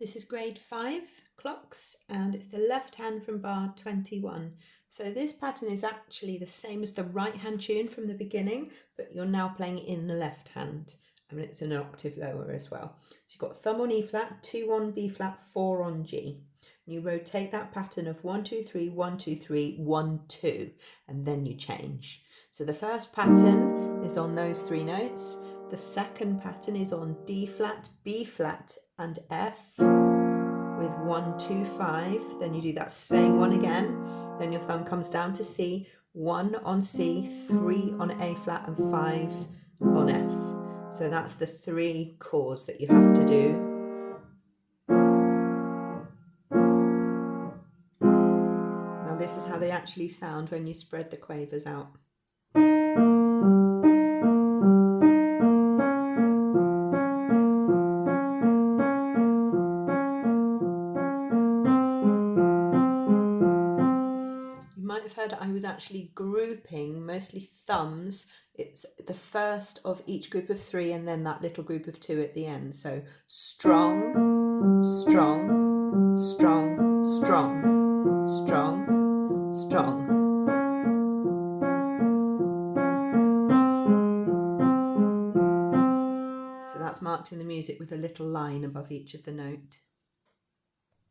This is grade 5 clocks and it's the left hand from bar 21. So this pattern is actually the same as the right hand tune from the beginning, but you're now playing it in the left hand. I mean, it's an octave lower as well. So you've got thumb on E flat, 2 on B flat, 4 on G. You rotate that pattern of 1, 2, 3, 1, 2, 3, 1, 2, and then you change. So the first pattern is on those 3 notes. The second pattern is on D flat, B flat, and F with 1, 2, 5. Then you do that same one again. Then your thumb comes down to C, 1 on C, 3 on A flat, and 5 on F. So that's the 3 chords that you have to do. Now this is how they actually sound when you spread the quavers out. You might have heard I was actually grouping mostly thumbs. It's the first of each group of 3 and then that little group of 2 at the end. So strong, strong, strong, strong, strong, strong. So that's marked in the music with a little line above each of the note.